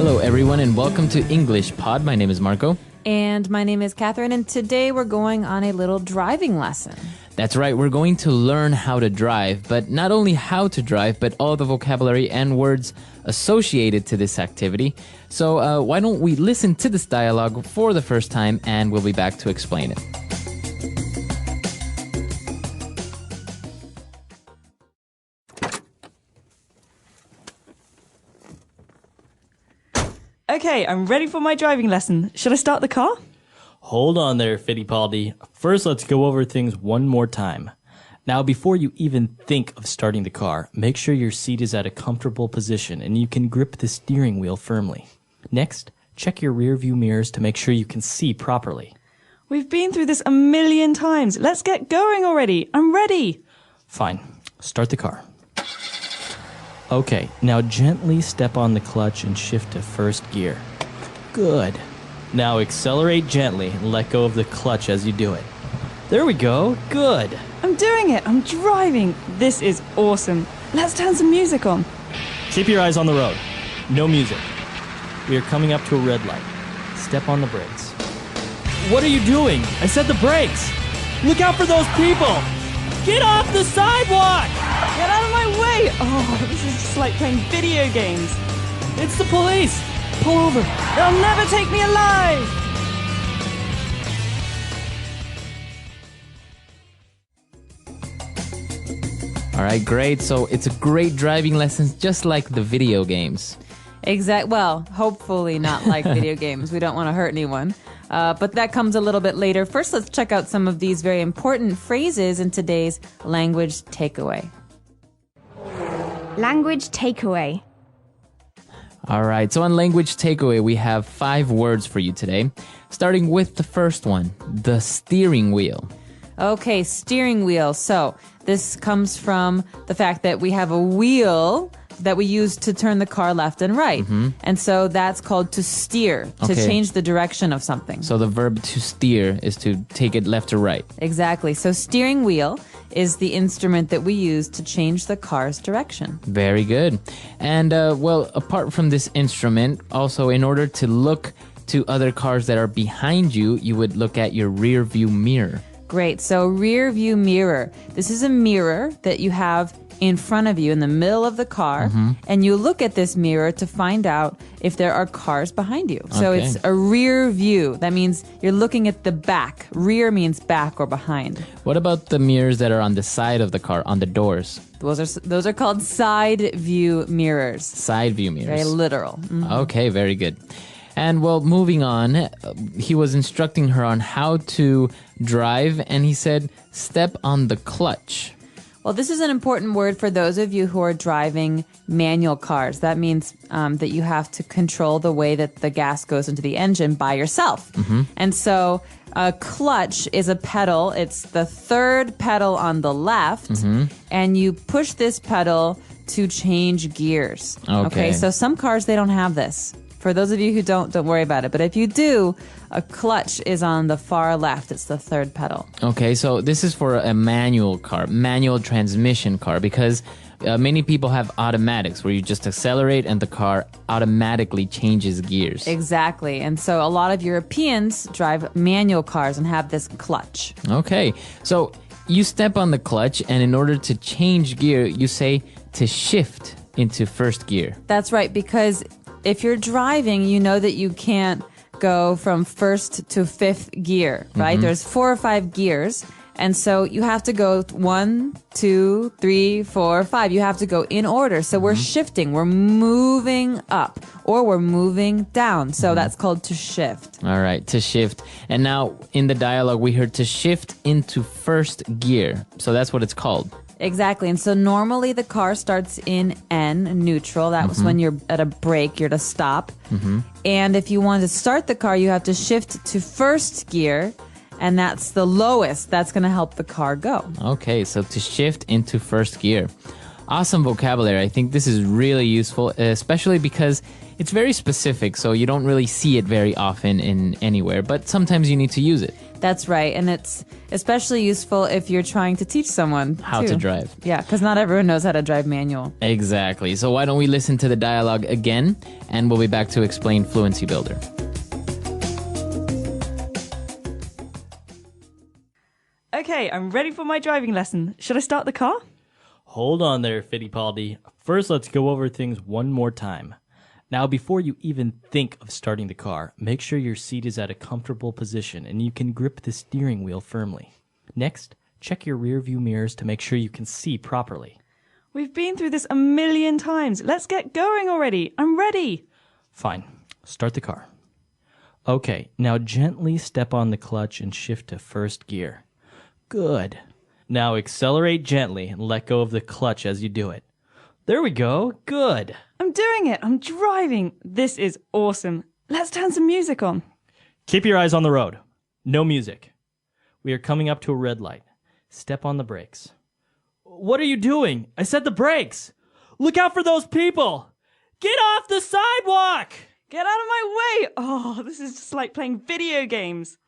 Hello, everyone, and welcome to English Pod. My name is Marco. And my name is Catherine, and today we're going on a little driving lesson. That's right, we're going to learn how to drive, but not only how to drive, but all the vocabulary and words associated to this activity. So why don't we listen to this dialogue for the first time, and we'll be back to explain it. Okay, I'm ready for my driving lesson. Should I start the car? Hold on there, Fittipaldi. First, let's go over things one more time. Now, before you even think of starting the car, make sure your seat is at a comfortable position and you can grip the steering wheel firmly. Next, check your rear view mirrors to make sure you can see properly. We've been through this a million times. Let's get going already. I'm ready. Fine. Start the car. Okay, now gently step on the clutch and shift to first gear. Good. Now accelerate gently and let go of the clutch as you do it. There we go. Good. I'm doing it. I'm driving. This is awesome. Let's turn some music on. Keep your eyes on the road. No music. We are coming up to a red light. Step on the brakes. What are you doing? I said the brakes. Look out for those people. Get off the sidewalk. Get out of my way. Oh, this is just like playing video games. It's the police. Pull over. They'll never take me alive. All right, great. So it's a great driving lesson, just like the video games. Well, hopefully not like video games. We don't want to hurt anyone. But that comes a little bit later. First, let's check out some of these very important phrases in today's language takeaway. Language takeaway. All right, so on language takeaway, we have 5 words for you today, starting with the first one, the steering wheel. Okay, steering wheel. So this comes from the fact that we have a wheel that we use to turn the car left and right. Mm-hmm. And so that's called to steer, to change the direction of something. So the verb to steer is to take it left or right. Exactly. So steering wheel is the instrument that we use to change the car's direction. Very good. And, apart from this instrument, also in order to look to other cars that are behind you, you would look at your rear view mirror. Great. So rear view mirror. This is a mirror that you have in front of you in the middle of the car, and you look at this mirror to find out if there are cars behind you. So it's a rear view. That means you're looking at the back. Rear means back or behind. What about the mirrors that are on the side of the car, on the doors? Those are called side view mirrors. Side view mirrors. Very literal. Mm-hmm. Okay, very good. And moving on, he was instructing her on how to drive, and he said, step on the clutch. Well, this is an important word for those of you who are driving manual cars. That means that you have to control the way that the gas goes into the engine by yourself. Mm-hmm. And so a clutch is a pedal. It's the third pedal on the left, and you push this pedal to change gears. Okay, so some cars, they don't have this. For those of you who don't worry about it. But if you do, a clutch is on the far left. It's the third pedal. Okay, so this is for a manual car, manual transmission car, because many people have automatics where you just accelerate and the car automatically changes gears. Exactly. And so a lot of Europeans drive manual cars and have this clutch. Okay, so you step on the clutch, and in order to change gear, you say to shift into first gear. That's right, because if you're driving, you know that you can't go from first to fifth gear, right? Mm-hmm. There's 4 or 5 gears. And so you have to go 1, 2, 3, 4, 5. You have to go in order. So we're shifting. We're moving up or we're moving down. So that's called to shift. All right, to shift. And now in the dialogue, we heard to shift into first gear. So that's what it's called. Exactly. And so normally the car starts in N, neutral. That was when you're at a brake, you're to stop. And if you want to start the car, you have to shift to first gear. And that's the lowest. That's going to help the car go. Okay, so to shift into first gear. Awesome vocabulary. I think this is really useful, especially because it's very specific, so you don't really see it very often in anywhere, but sometimes you need to use it. That's right. And it's especially useful if you're trying to teach someone How to drive. Yeah, because not everyone knows how to drive manual. Exactly. So why don't we listen to the dialogue again, and we'll be back to explain Fluency Builder. Okay, I'm ready for my driving lesson. Should I start the car? Hold on there, Fittipaldi. First, let's go over things one more time. Now, before you even think of starting the car, make sure your seat is at a comfortable position and you can grip the steering wheel firmly. Next, check your rear view mirrors to make sure you can see properly. We've been through this a million times. Let's get going already. I'm ready. Fine. Start the car. Okay, now gently step on the clutch and shift to first gear. Good. Now accelerate gently and let go of the clutch as you do it. There we go. Good. I'm doing it. I'm driving. This is awesome. Let's turn some music on. Keep your eyes on the road. No music. We are coming up to a red light. Step on the brakes. What are you doing? I said the brakes. Look out for those people. Get off the sidewalk. Get out of my way. Oh, this is just like playing video games.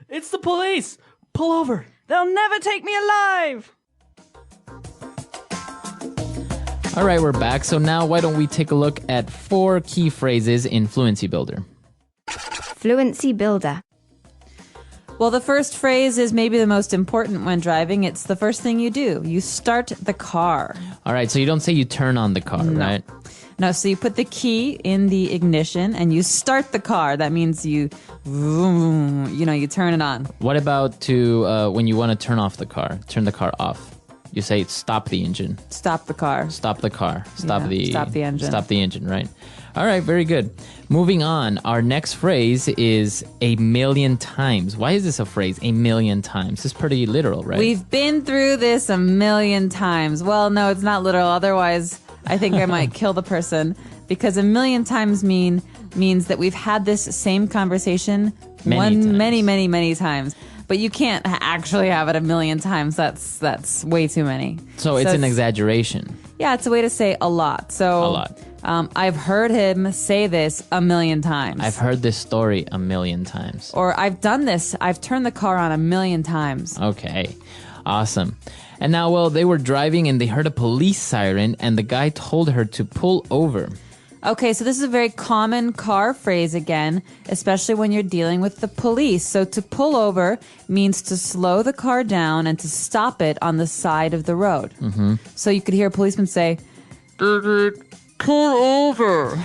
It's the police. Pull over. They'll never take me alive. All right, we're back. So now why don't we take a look at 4 key phrases in Fluency Builder. Fluency Builder. Well, the first phrase is maybe the most important when driving. It's the first thing you do. You start the car. All right, so you don't say you turn on the car, right? No, so you put the key in the ignition and you start the car. That means you turn it on. What about when you want to turn off the car, turn the car off? You say stop the engine. Stop the car. Stop the car. Stop Yeah, stop the engine. Stop the engine, right? All right, very good. Moving on, our next phrase is a million times. Why is this a phrase, a million times? It's pretty literal, right? We've been through this a million times. Well, no, it's not literal. Otherwise, I think I might kill the person, because a million times means that we've had this same conversation many times. But you can't actually have it a million times. That's way too many. So it's an exaggeration. Yeah, it's a way to say a lot. So A lot. I've heard him say this a million times. I've heard this story a million times. Or I've done this. I've turned the car on a million times. Okay, awesome. And now, well, they were driving and they heard a police siren and the guy told her to pull over. Okay, so this is a very common car phrase again, especially when you're dealing with the police. So to pull over means to slow the car down and to stop it on the side of the road. Mm-hmm. So you could hear a policeman say, pull over.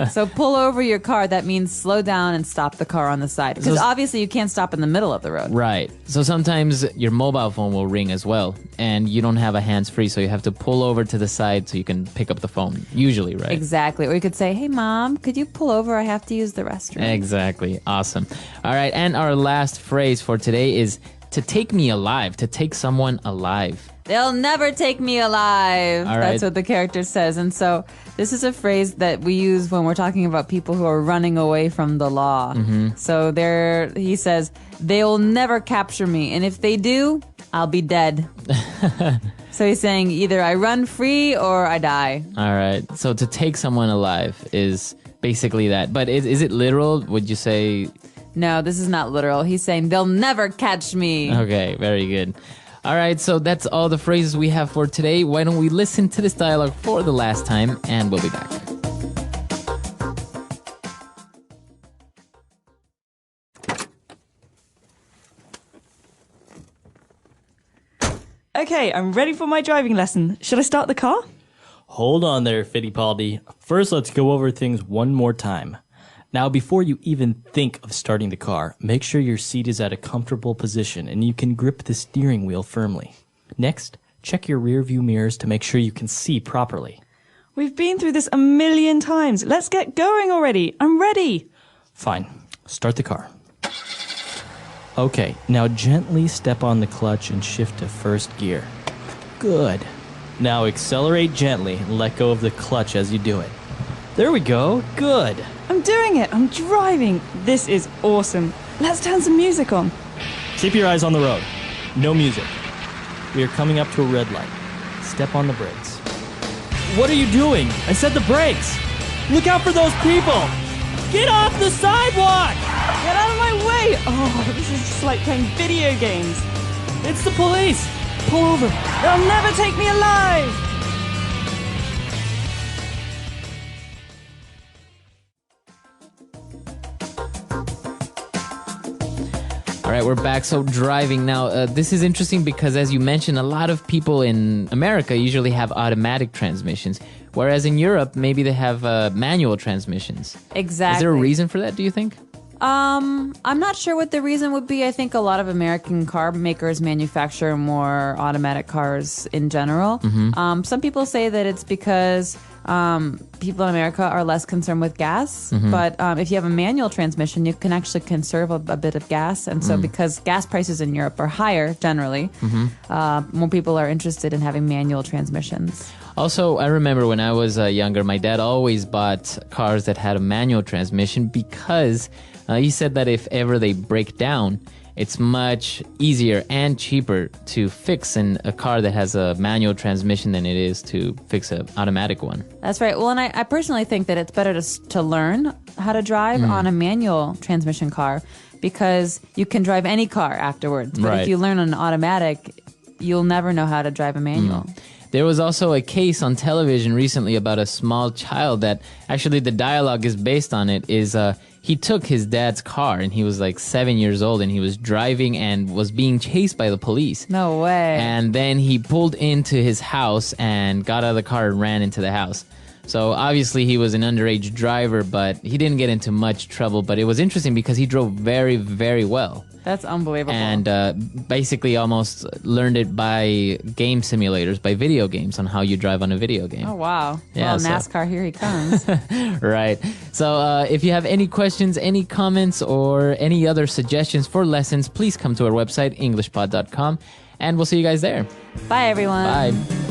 So pull over your car, that means slow down and stop the car on the side. Because obviously you can't stop in the middle of the road. Right. So sometimes your mobile phone will ring as well, and you don't have a hands-free, so you have to pull over to the side so you can pick up the phone, usually, right? Exactly. Or you could say, hey, Mom, could you pull over? I have to use the restroom. Exactly. Awesome. All right, and our last phrase for today is to take me alive, to take someone alive. They'll never take me alive. All right. That's what the character says. And so this is a phrase that we use when we're talking about people who are running away from the law. Mm-hmm. So he says, they'll never capture me. And if they do, I'll be dead. So he's saying either I run free or I die. All right. So to take someone alive is basically that. But is it literal? Would you say? No, this is not literal. He's saying they'll never catch me. Okay, very good. All right, so that's all the phrases we have for today. Why don't we listen to this dialogue for the last time, and we'll be back. Okay, I'm ready for my driving lesson. Should I start the car? Hold on there, Fittipaldi. First, let's go over things one more time. Now, before you even think of starting the car, make sure your seat is at a comfortable position and you can grip the steering wheel firmly. Next, check your rear view mirrors to make sure you can see properly. We've been through this a million times. Let's get going already. I'm ready. Fine. Start the car. Okay, now gently step on the clutch and shift to first gear. Good. Now accelerate gently and let go of the clutch as you do it. There we go. Good. I'm doing it. I'm driving. This is awesome. Let's turn some music on. Keep your eyes on the road. No music. We are coming up to a red light. Step on the brakes. What are you doing? I said the brakes. Look out for those people. Get off the sidewalk. Get out of my way! Oh, this is just like playing video games. It's the police! Pull over! They'll never take me alive! All right, we're back. So driving now, this is interesting because as you mentioned, a lot of people in America usually have automatic transmissions, whereas in Europe, maybe they have manual transmissions. Exactly. Is there a reason for that, do you think? I'm not sure what the reason would be. I think a lot of American car makers manufacture more automatic cars in general. Some people say that it's because people in America are less concerned with gas. But if you have a manual transmission, you can actually conserve a bit of gas. And so because gas prices in Europe are higher generally, more people are interested in having manual transmissions. Also, I remember when I was younger, my dad always bought cars that had a manual transmission because he said that if ever they break down, it's much easier and cheaper to fix a car that has a manual transmission than it is to fix an automatic one. That's right. Well, and I personally think that it's better to learn how to drive on a manual transmission car because you can drive any car afterwards. But if you learn an automatic, you'll never know how to drive a manual. There was also a case on television recently about a small child that actually the dialogue is based on it is he took his dad's car and he was like 7 years old and he was driving and was being chased by the police. No way. And then he pulled into his house and got out of the car and ran into the house. So obviously he was an underage driver, but he didn't get into much trouble. But it was interesting because he drove very, very well. That's unbelievable. And basically almost learned it by game simulators, by video games, on how you drive on a video game. Oh, wow. Yeah, well, NASCAR, here he comes. Right. So if you have any questions, any comments, or any other suggestions for lessons, please come to our website, EnglishPod365.com, and we'll see you guys there. Bye, everyone. Bye.